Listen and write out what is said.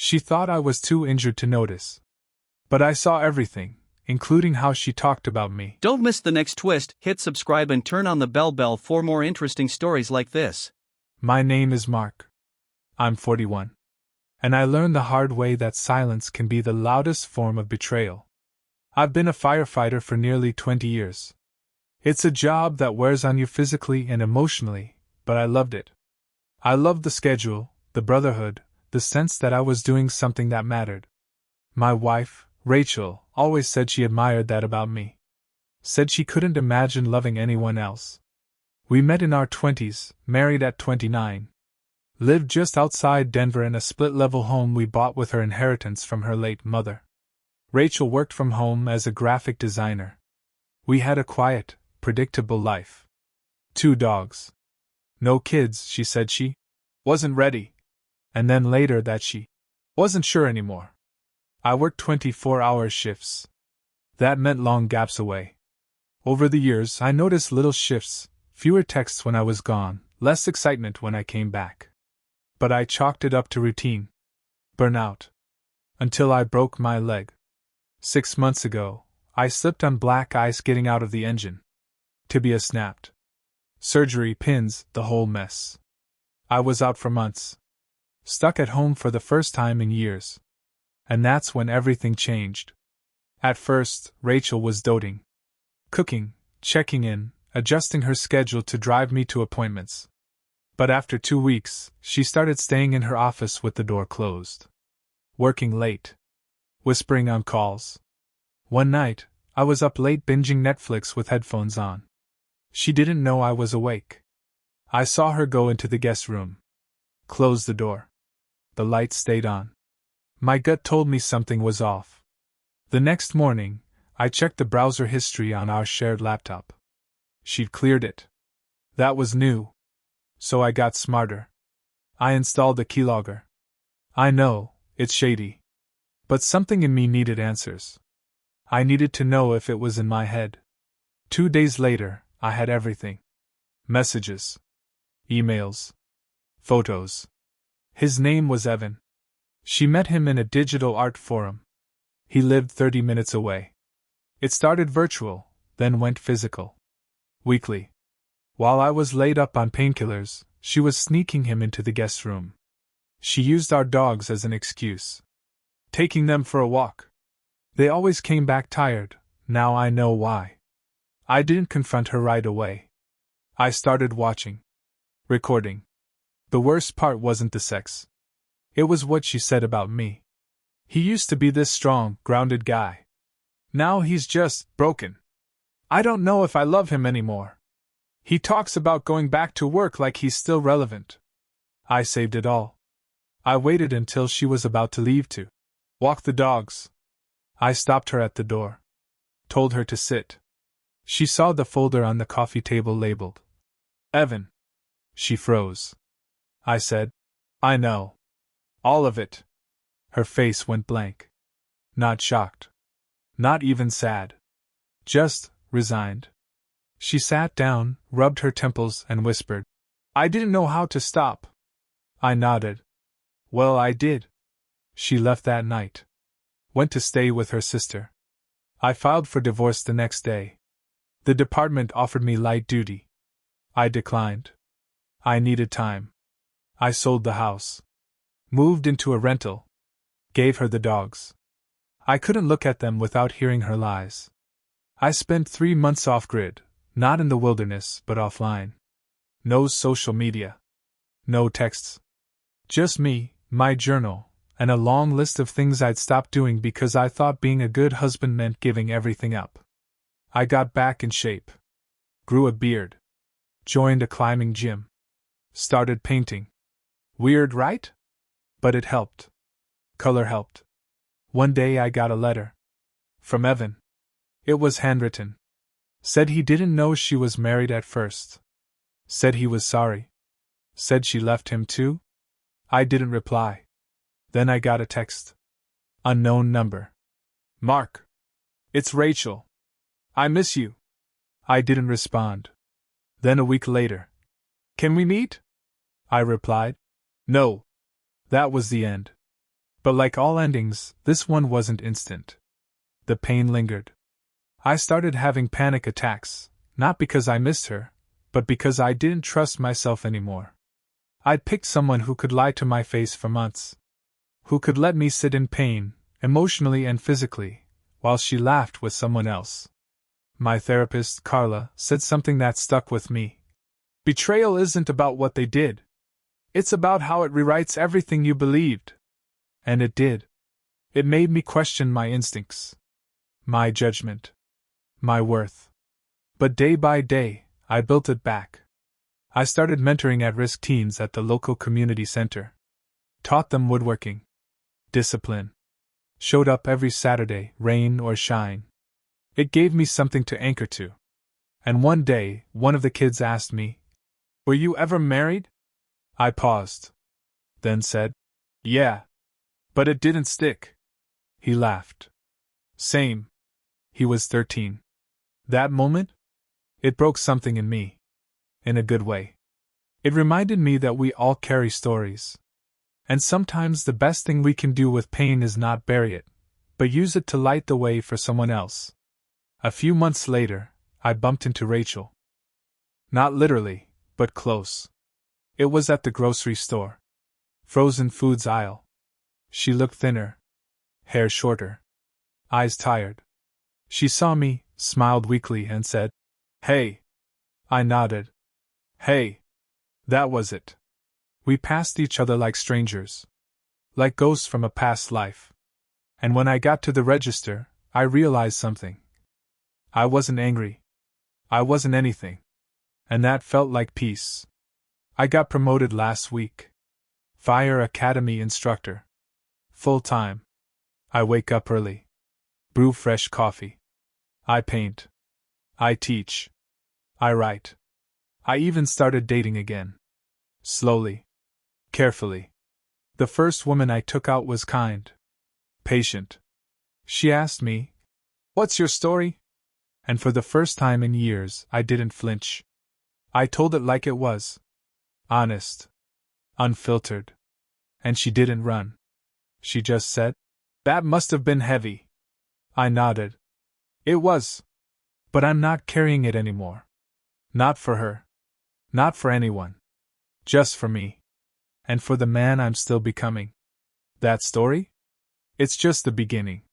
She thought I was too injured to notice. But I saw everything, including how she talked about me. Don't miss the next twist. Hit subscribe and turn on the bell for more interesting stories like this. My name is Mark. I'm 41. And I learned the hard way that silence can be the loudest form of betrayal. I've been a firefighter for nearly 20 years. It's a job that wears on you physically and emotionally, but I loved it. I loved the schedule, the brotherhood, the sense that I was doing something that mattered. My wife, Rachel, always said she admired that about me. Said she couldn't imagine loving anyone else. We met in our 20s, married at 29. Lived just outside Denver in a split-level home we bought with her inheritance from her late mother. Rachel worked from home as a graphic designer. We had a quiet, predictable life. 2 dogs. No kids, she said she wasn't ready. And then later that she wasn't sure anymore. I worked 24-hour shifts. That meant long gaps away. Over the years, I noticed little shifts, fewer texts when I was gone, less excitement when I came back. But I chalked it up to routine. Burnout. Until I broke my leg. 6 months ago, I slipped on black ice getting out of the engine. Tibia snapped. Surgery, pins, the whole mess. I was out for months. Stuck at home for the first time in years. And that's when everything changed. At first, Rachel was doting. Cooking, checking in, adjusting her schedule to drive me to appointments. But after 2 weeks, she started staying in her office with the door closed. Working late. Whispering on calls. One night, I was up late binging Netflix with headphones on. She didn't know I was awake. I saw her go into the guest room. Close the door. The light stayed on. My gut told me something was off. The next morning, I checked the browser history on our shared laptop. She'd cleared it. That was new. So I got smarter. I installed the keylogger. I know, it's shady. But something in me needed answers. I needed to know if it was in my head. 2 days later, I had everything. Messages. Emails. Photos. His name was Evan. She met him in a digital art forum. He lived 30 minutes away. It started virtual, then went physical. Weekly. While I was laid up on painkillers, she was sneaking him into the guest room. She used our dogs as an excuse. Taking them for a walk. They always came back tired, now I know why. I didn't confront her right away. I started watching. Recording. The worst part wasn't the sex. It was what she said about me. He used to be this strong, grounded guy. Now he's just broken. I don't know if I love him anymore. He talks about going back to work like he's still relevant. I saved it all. I waited until she was about to leave to walk the dogs. I stopped her at the door. Told her to sit. She saw the folder on the coffee table labeled Evan. She froze. I said, I know. All of it. Her face went blank. Not shocked. Not even sad. Just resigned. She sat down, rubbed her temples, and whispered, I didn't know how to stop. I nodded. Well, I did. She left that night. Went to stay with her sister. I filed for divorce the next day. The department offered me light duty. I declined. I needed time. I sold the house. Moved into a rental. Gave her the dogs. I couldn't look at them without hearing her lies. I spent 3 months off-grid, not in the wilderness, but offline. No social media. No texts. Just me, my journal, and a long list of things I'd stopped doing because I thought being a good husband meant giving everything up. I got back in shape. Grew a beard. Joined a climbing gym. Started painting. Weird, right? But it helped. Color helped. One day I got a letter. From Evan. It was handwritten. Said he didn't know she was married at first. Said he was sorry. Said she left him too? I didn't reply. Then I got a text. Unknown number. Mark. It's Rachel. I miss you. I didn't respond. Then a week later. Can we meet? I replied. No. That was the end. But like all endings, this one wasn't instant. The pain lingered. I started having panic attacks, not because I missed her, but because I didn't trust myself anymore. I'd picked someone who could lie to my face for months. Who could let me sit in pain, emotionally and physically, while she laughed with someone else. My therapist, Carla, said something that stuck with me. Betrayal isn't about what they did. It's about how it rewrites everything you believed. And it did. It made me question my instincts, my judgment, my worth. But day by day, I built it back. I started mentoring at-risk teens at the local community center. Taught them woodworking. Discipline. Showed up every Saturday, rain or shine. It gave me something to anchor to. And one day, one of the kids asked me, "Were you ever married?" I paused. Then said, "Yeah. But it didn't stick." He laughed. Same. He was 13. That moment? It broke something in me. In a good way. It reminded me that we all carry stories. And sometimes the best thing we can do with pain is not bury it, but use it to light the way for someone else. A few months later, I bumped into Rachel. Not literally, but close. It was at the grocery store. Frozen foods aisle. She looked thinner. Hair shorter. Eyes tired. She saw me, smiled weakly, and said, "Hey." I nodded. Hey. That was it. We passed each other like strangers. Like ghosts from a past life. And when I got to the register, I realized something. I wasn't angry. I wasn't anything. And that felt like peace. I got promoted last week. Fire Academy instructor. Full time. I wake up early. Brew fresh coffee. I paint. I teach. I write. I even started dating again. Slowly. Carefully. The first woman I took out was kind. Patient. She asked me, "What's your story?" And for the first time in years, I didn't flinch. I told it like it was. Honest. Unfiltered. And she didn't run. She just said, "That must have been heavy." I nodded. It was. But I'm not carrying it anymore. Not for her. Not for anyone. Just for me. And for the man I'm still becoming. That story? It's just the beginning.